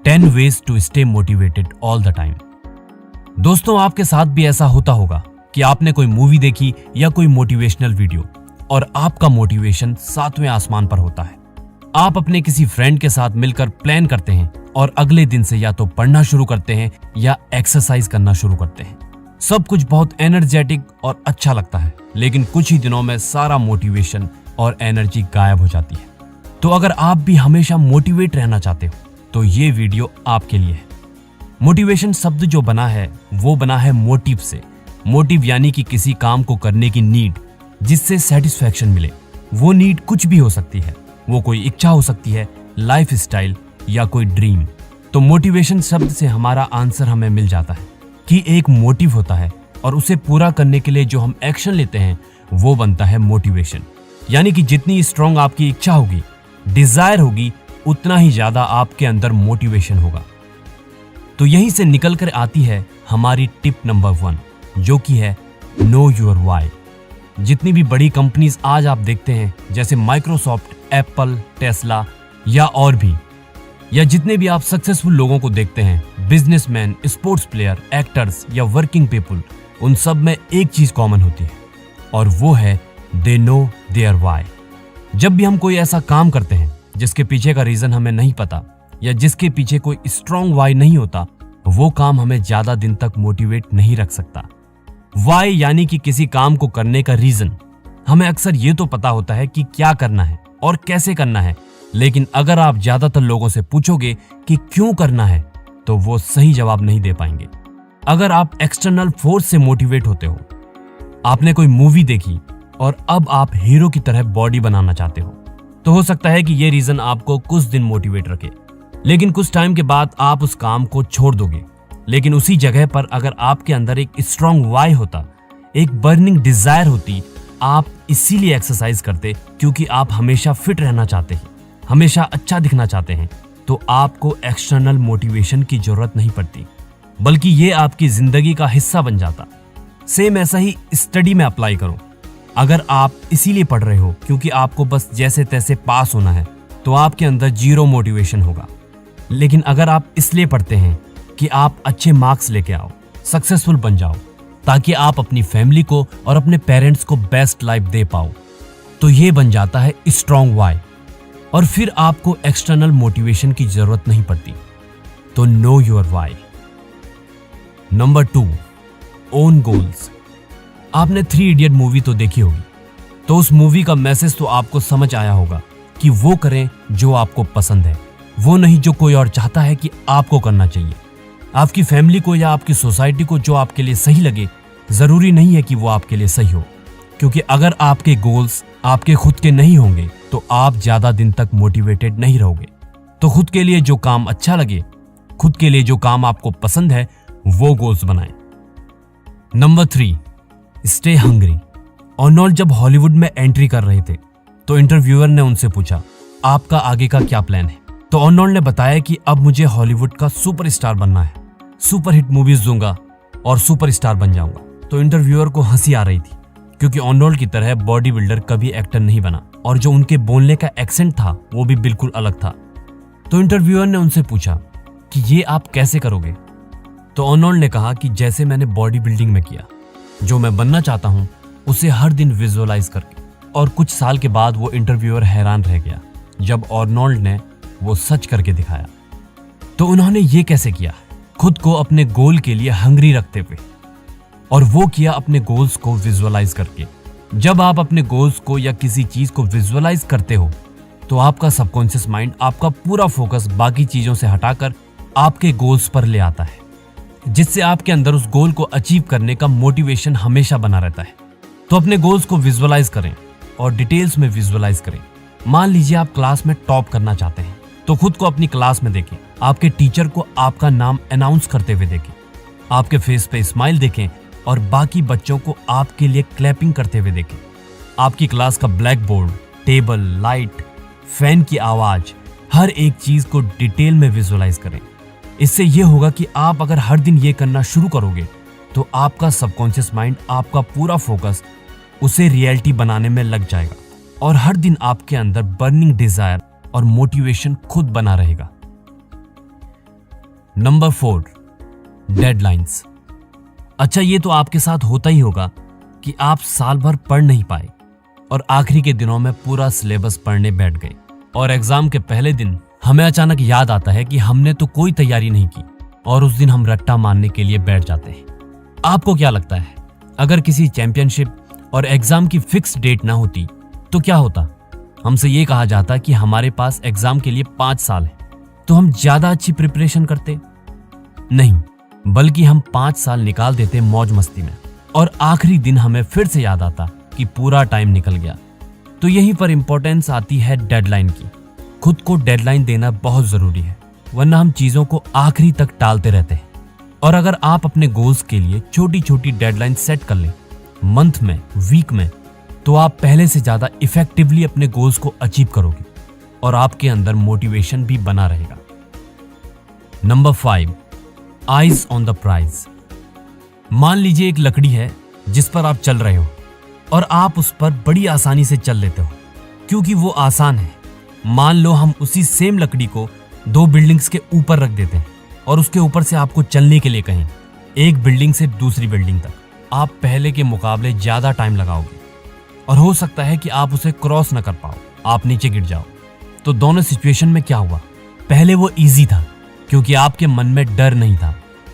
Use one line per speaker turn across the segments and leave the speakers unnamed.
10 ways to stay motivated all the time। दोस्तों, आपके साथ भी ऐसा होता होगा कि आपने कोई मूवी देखी या कोई मोटिवेशनल वीडियो और आपका मोटिवेशन 7वें आसमान पर होता है। आप अपने किसी फ्रेंड के साथ मिलकर प्लान करते हैं और अगले दिन से या तो पढ़ना शुरू करते हैं या एक्सरसाइज करना शुरू करते हैं। सब कुछ बहुत एनर्जेटिक और अच्छा लगता है, लेकिन कुछ ही दिनों में सारा मोटिवेशन और एनर्जी गायब हो जाती है। तो अगर आप भी हमेशा मोटिवेट रहना चाहते हो तो ये वीडियो आपके लिए है। मोटिवेशन शब्द जो बना है वो बना है मोटिव से। मोटिव यानी कि किसी काम को करने की नीड, जिससे सेटिस्फैक्शन मिले। वो नीड कुछ भी हो सकती है, वो कोई इच्छा हो सकती है, लाइफ स्टाइल या कोई ड्रीम। तो मोटिवेशन शब्द से हमारा आंसर हमें मिल जाता है कि एक मोटिव होता है और उसे पूरा करने के लिए जो हम एक्शन लेते हैं वो बनता है मोटिवेशन। यानी कि जितनी स्ट्रांग आपकी इच्छा होगी, डिजायर होगी, उतना ही ज्यादा आपके अंदर मोटिवेशन होगा। तो यहीं से निकल कर आती है हमारी टिप नंबर 1, जो कि है नो योर वाई। जितनी भी बड़ी कंपनीज आज आप देखते हैं, जैसे माइक्रोसॉफ्ट, एप्पल, टेस्ला या और भी, या जितने भी आप सक्सेसफुल लोगों को देखते हैं, बिजनेसमैन, स्पोर्ट्स प्लेयर, एक्टर्स या वर्किंग पीपल, उन सब में एक चीज कॉमन होती है और वो है दे नो देयर वाई। जब भी हम कोई ऐसा काम करते हैं जिसके पीछे का रीजन हमें नहीं पता या जिसके पीछे कोई स्ट्रॉन्ग वाई नहीं होता, वो काम हमें ज्यादा दिन तक मोटिवेट नहीं रख सकता। वाई यानी कि किसी काम को करने का रीजन। हमें अक्सर ये तो पता होता है कि क्या करना है और कैसे करना है, लेकिन अगर आप ज्यादातर लोगों से पूछोगे कि क्यों करना है तो वो सही जवाब नहीं दे पाएंगे। अगर आप एक्सटर्नल फोर्स से मोटिवेट होते हो, आपने कोई मूवी देखी और अब आप हीरो की तरह बॉडी बनाना चाहते हो, तो हो सकता है कि ये रीजन आपको कुछ दिन मोटिवेट रखे, लेकिन कुछ टाइम के बाद आप उस काम को छोड़ दोगे। लेकिन उसी जगह पर अगर आपके अंदर एक स्ट्रॉन्ग वाई होता, एक बर्निंग डिजायर होती, आप इसीलिए एक्सरसाइज करते क्योंकि आप हमेशा फिट रहना चाहते हैं, हमेशा अच्छा दिखना चाहते हैं, तो आपको एक्सटर्नल मोटिवेशन की जरूरत नहीं पड़ती, बल्कि ये आपकी जिंदगी का हिस्सा बन जाता। सेम ऐसा ही स्टडी में अप्लाई करो। अगर आप इसीलिए पढ़ रहे हो क्योंकि आपको बस जैसे तैसे पास होना है, तो आपके अंदर जीरो मोटिवेशन होगा। लेकिन अगर आप इसलिए पढ़ते हैं कि आप अच्छे मार्क्स लेके आओ, सक्सेसफुल बन जाओ, ताकि आप अपनी फैमिली को और अपने पेरेंट्स को बेस्ट लाइफ दे पाओ, तो ये बन जाता है स्ट्रॉन्ग वाई और फिर आपको एक्सटर्नल मोटिवेशन की जरूरत नहीं पड़ती। तो know your why. Number 2, own goals. आपने 3 इडियट मूवी तो देखी होगी, तो उस मूवी का मैसेज तो आपको समझ आया होगा कि वो करें जो आपको पसंद है, वो नहीं जो कोई और चाहता है कि आपको करना चाहिए। आपकी फैमिली को या आपकी सोसाइटी को जो आपके लिए सही लगे, जरूरी नहीं है कि वो आपके लिए सही हो, क्योंकि अगर आपके गोल्स आपके खुद के नहीं होंगे तो आप ज्यादा दिन तक मोटिवेटेड नहीं रहोगे। तो खुद के लिए जो काम अच्छा लगे, खुद के लिए जो काम आपको पसंद है, वो गोल्स बनाएं। Number 3, stay hungry. आर्नोल्ड जब हॉलीवुड में एंट्री कर रहे थे तो इंटरव्यूअर ने उनसे पूछा, आपका आगे का क्या प्लान है? तो आर्नोल्ड ने बताया कि अब मुझे हॉलीवुड का सुपरस्टार बनना है, सुपरहिट मूवीज दूंगा और सुपरस्टार बन जाऊंगा। तो इंटरव्यूअर को हंसी आ रही थी, क्योंकि आर्नोल्ड की तरह बॉडी बिल्डर कभी एक्टर नहीं बना और जो उनके बोलने का एक्सेंट था वो भी बिल्कुल अलग था। तो इंटरव्यूअर ने उनसे पूछा कि ये आप कैसे करोगे? तो आर्नोल्ड ने कहा कि जैसे मैंने बॉडी बिल्डिंग में किया, जो मैं बनना चाहता हूं उसे हर दिन विजुअलाइज करके। और कुछ साल के बाद वो इंटरव्यूअर हैरान रह गया जब आर्नोल्ड ने वो सच करके दिखाया। तो उन्होंने ये कैसे किया? खुद को अपने गोल के लिए हंग्री रखते हुए, और वो किया अपने गोल्स को विजुअलाइज करके। जब आप अपने गोल्स को या किसी चीज को विजुअलाइज करते हो तो आपका सबकॉन्शियस माइंड आपका पूरा फोकस बाकी चीजों से हटाकर आपके गोल्स पर ले आता है, जिससे आपके अंदर उस गोल को अचीव करने का मोटिवेशन हमेशा बना रहता है। तो अपने गोल्स को विजुअलाइज करें और डिटेल्स में विजुअलाइज करें। मान लीजिए आप क्लास में टॉप करना चाहते हैं, तो खुद को अपनी क्लास में देखें, आपके टीचर को आपका नाम अनाउंस करते हुए देखें, आपके फेस पे स्माइल देखें और बाकी बच्चों को आपके लिए क्लैपिंग करते हुए देखें। आपकी क्लास का black board, table, light, fan की आवाज, हर एक चीज को डिटेल में विजुअलाइज करें। इससे यह होगा कि आप अगर हर दिन ये करना शुरू करोगे तो आपका सबकॉन्शियस माइंड, आपका पूरा फोकस उसे रियलिटी बनाने में लग जाएगा और हर दिन आपके अंदर बर्निंग डिजायर और मोटिवेशन खुद बना रहेगा। Number 4, deadlines. अच्छा, ये तो आपके साथ होता ही होगा कि आप साल भर पढ़ नहीं पाए और आखिरी के दिनों में पूरा सिलेबस पढ़ने बैठ गए और एग्जाम के पहले दिन हमें अचानक याद आता है कि हमने तो कोई तैयारी नहीं की और उस दिन हम रट्टा मारने के लिए बैठ जाते हैं। आपको क्या लगता है, अगर किसी चैंपियनशिप और एग्जाम की फिक्स डेट ना होती तो क्या होता? हमसे ये कहा जाता कि हमारे पास एग्जाम के लिए 5 साल है, तो हम ज्यादा अच्छी प्रिपरेशन करते? नहीं, बल्कि हम 5 साल निकाल देते मौज मस्ती में और आखिरी दिन हमें फिर से याद आता कि पूरा टाइम निकल गया। तो यहीं पर इंपॉर्टेंस आती है डेडलाइन की। खुद को डेडलाइन देना बहुत जरूरी है, वरना हम चीजों को आखिरी तक टालते रहते हैं। और अगर आप अपने गोल्स के लिए छोटी छोटी डेडलाइन सेट कर लें, मंथ में, वीक में, तो आप पहले से ज्यादा इफेक्टिवली अपने गोल्स को अचीव करोगे और आपके अंदर मोटिवेशन भी बना रहेगा। Number 5, eyes on the prize. मान लीजिए एक लकड़ी है जिस पर आप चल रहे हो और आप उस पर बड़ी आसानी से चल लेते हो क्योंकि वो आसान है। मान लो हम उसी सेम लकड़ी को 2 बिल्डिंग्स के ऊपर रख देते हैं और उसके ऊपर से आपको चलने के लिए कहें एक बिल्डिंग से दूसरी बिल्डिंग तक, आप पहले के मुकाबले ज्यादा टाइम लगाओगे और हो सकता है कि आप उसे क्रॉस न कर पाओ, आप नीचे गिर जाओ। तो दोनों सिचुएशन में क्या हुआ? पहले वो इजी था क्योंकि आपके मन में डर नहीं था,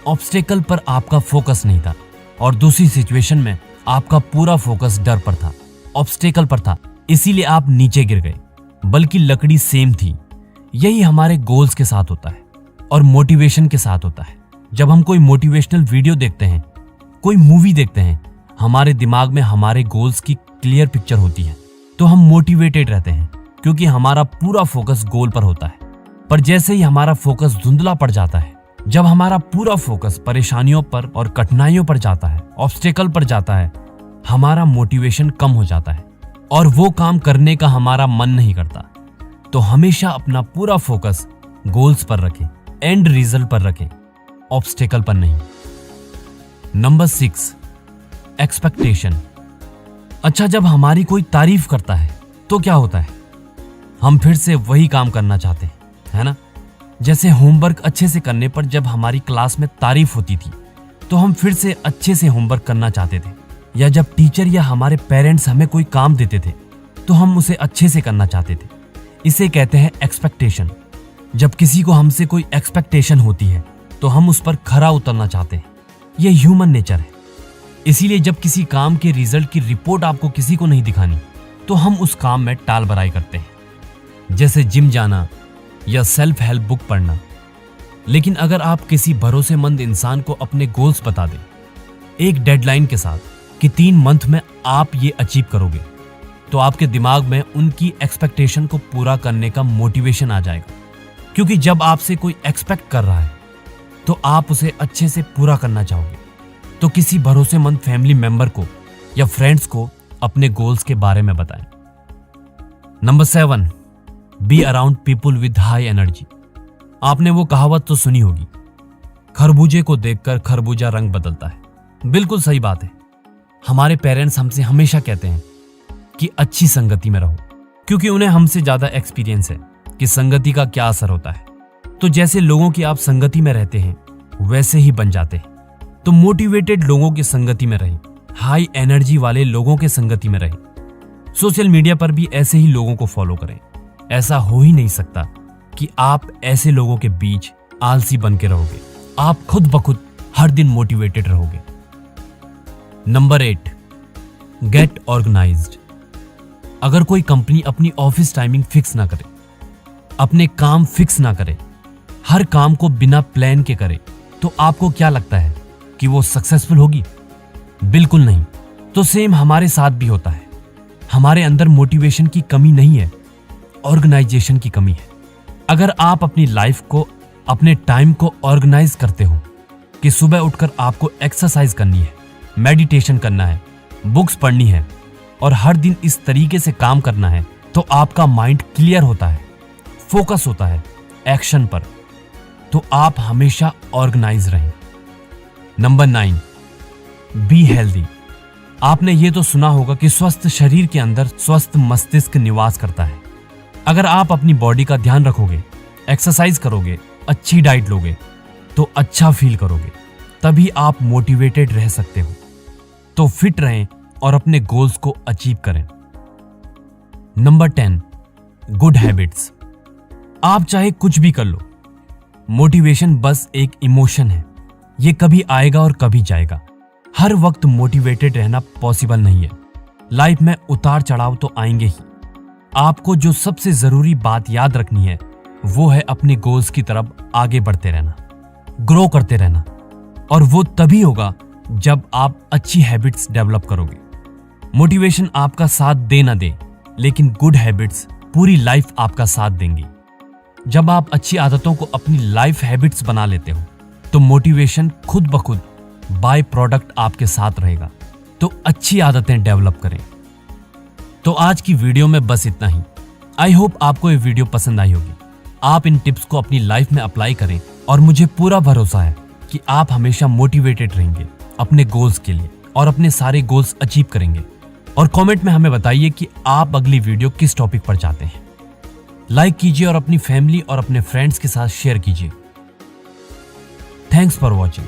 ऑब्स्टेकल पर आपका फोकस नहीं था, और दूसरी सिचुएशन में आपका पूरा फोकस डर पर था, ऑब्स्टेकल पर था, इसीलिए आप नीचे गिर गए। बल्कि लकड़ी सेम थी। यही हमारे गोल्स के साथ होता है और मोटिवेशन के साथ होता है। जब हम कोई मोटिवेशनल वीडियो देखते हैं, कोई मूवी देखते हैं, हमारे दिमाग में हमारे गोल्स की क्लियर पिक्चर होती है, तो हम मोटिवेटेड रहते हैं क्योंकि हमारा पूरा फोकस गोल पर होता है। पर जैसे ही हमारा फोकस धुंधला पड़ जाता है, जब हमारा पूरा फोकस परेशानियों पर और कठिनाइयों पर जाता है, ऑब्स्टेकल पर जाता है, हमारा मोटिवेशन कम हो जाता है और वो काम करने का हमारा मन नहीं करता। तो हमेशा अपना पूरा फोकस गोल्स पर रखें, एंड रिजल्ट पर रखें, ऑब्स्टेकल पर नहीं। Number 6, expectation. अच्छा, जब हमारी कोई तारीफ करता है तो क्या होता है? हम फिर से वही काम करना चाहते हैं, है ना? जैसे होमवर्क अच्छे से करने पर जब हमारी क्लास में तारीफ होती थी तो हम फिर से अच्छे से होमवर्क करना चाहते थे, या जब टीचर या हमारे पेरेंट्स हमें कोई काम देते थे तो हम उसे अच्छे से करना चाहते थे। इसे कहते हैं एक्सपेक्टेशन। जब किसी को हमसे कोई एक्सपेक्टेशन होती है तो हम उस पर खरा उतरना चाहते हैं। यह ह्यूमन नेचर है। इसीलिए जब किसी काम के रिजल्ट की रिपोर्ट आपको किसी को नहीं दिखानी तो हम उस काम में टाल बराई करते हैं, जैसे जिम जाना या सेल्फ हेल्प बुक पढ़ना। लेकिन अगर आप किसी भरोसेमंद इंसान को अपने गोल्स बता दें एक डेडलाइन के साथ कि 3 मंथ में आप ये अचीव करोगे, तो आपके दिमाग में उनकी एक्सपेक्टेशन को पूरा करने का मोटिवेशन आ जाएगा। क्योंकि जब आपसे कोई एक्सपेक्ट कर रहा है तो आप उसे अच्छे से पूरा करना चाहोगे। तो किसी भरोसेमंद फैमिली मेंबर को या फ्रेंड्स को अपने गोल्स के बारे में बताएं। Number 7, be around people with high energy. आपने वो कहावत तो सुनी होगी, खरबूजे को देखकर खरबूजा रंग बदलता है। बिल्कुल सही बात है। हमारे पेरेंट्स हमसे हमेशा कहते हैं कि अच्छी संगति में रहो, क्योंकि उन्हें हमसे ज्यादा एक्सपीरियंस है कि संगति का क्या असर होता है। तो जैसे लोगों की आप संगति में रहते हैं वैसे ही बन जाते हैं। तो मोटिवेटेड लोगों की संगति में रहें, हाई एनर्जी वाले लोगों के संगति में रहें। सोशल मीडिया पर भी ऐसे ही लोगों को फॉलो करें। ऐसा हो ही नहीं सकता कि आप ऐसे लोगों के बीच आलसी बन के रहोगे। आप खुद ब खुद हर दिन मोटिवेटेड रहोगे। Number 8, get organised. अगर कोई कंपनी अपनी ऑफिस टाइमिंग फिक्स ना करे, अपने काम फिक्स ना करे, हर काम को बिना प्लान के करे, तो आपको क्या लगता है कि वो सक्सेसफुल होगी? बिल्कुल नहीं। तो सेम हमारे साथ भी होता है। हमारे अंदर मोटिवेशन की कमी नहीं है, ऑर्गेनाइजेशन की कमी है। अगर आप अपनी लाइफ को, अपने टाइम को ऑर्गेनाइज करते हो कि सुबह उठकर आपको एक्सरसाइज करनी है, मेडिटेशन करना है, बुक्स पढ़नी है और हर दिन इस तरीके से काम करना है, तो आपका माइंड क्लियर होता है, फोकस होता है एक्शन पर। तो आप हमेशा ऑर्गेनाइज रहें। Number 9, be healthy. आपने ये तो सुना होगा कि स्वस्थ शरीर के अंदर स्वस्थ मस्तिष्क निवास करता है। अगर आप अपनी बॉडी का ध्यान रखोगे, एक्सरसाइज करोगे, अच्छी डाइट लोगे, तो अच्छा फील करोगे, तभी आप मोटिवेटेड रह सकते हो। तो फिट रहें और अपने गोल्स को अचीव करें। Number 10, good habits. आप चाहे कुछ भी कर लो, मोटिवेशन बस एक इमोशन है। ये कभी आएगा और कभी जाएगा। हर वक्त मोटिवेटेड रहना पॉसिबल नहीं है। लाइफ में उतार चढ़ाव तो आएंगे ही। आपको जो सबसे जरूरी बात याद रखनी है वो है अपने गोल्स की तरफ आगे बढ़ते रहना, ग्रो करते रहना। और वो तभी होगा जब आप अच्छी हैबिट्स डेवलप करोगे। मोटिवेशन आपका साथ दे ना दे, लेकिन गुड हैबिट्स पूरी लाइफ आपका साथ देंगी। जब आप अच्छी आदतों को अपनी लाइफ हैबिट्स बना लेते हो तो मोटिवेशन खुद ब खुद बाय प्रोडक्ट आपके साथ रहेगा। तो अच्छी आदतें डेवलप करें। तो आज की वीडियो में बस इतना ही। आई होप आपको ये वीडियो पसंद आई होगी। आप इन टिप्स को अपनी लाइफ में अप्लाई करें और मुझे पूरा भरोसा है कि आप हमेशा मोटिवेटेड रहेंगे अपने गोल्स के लिए और अपने सारे गोल्स अचीव करेंगे। और कमेंट में हमें बताइए कि आप अगली वीडियो किस टॉपिक पर चाहते हैं। लाइक कीजिए और अपनी फैमिली और अपने फ्रेंड्स के साथ शेयर कीजिए। Thanks for watching.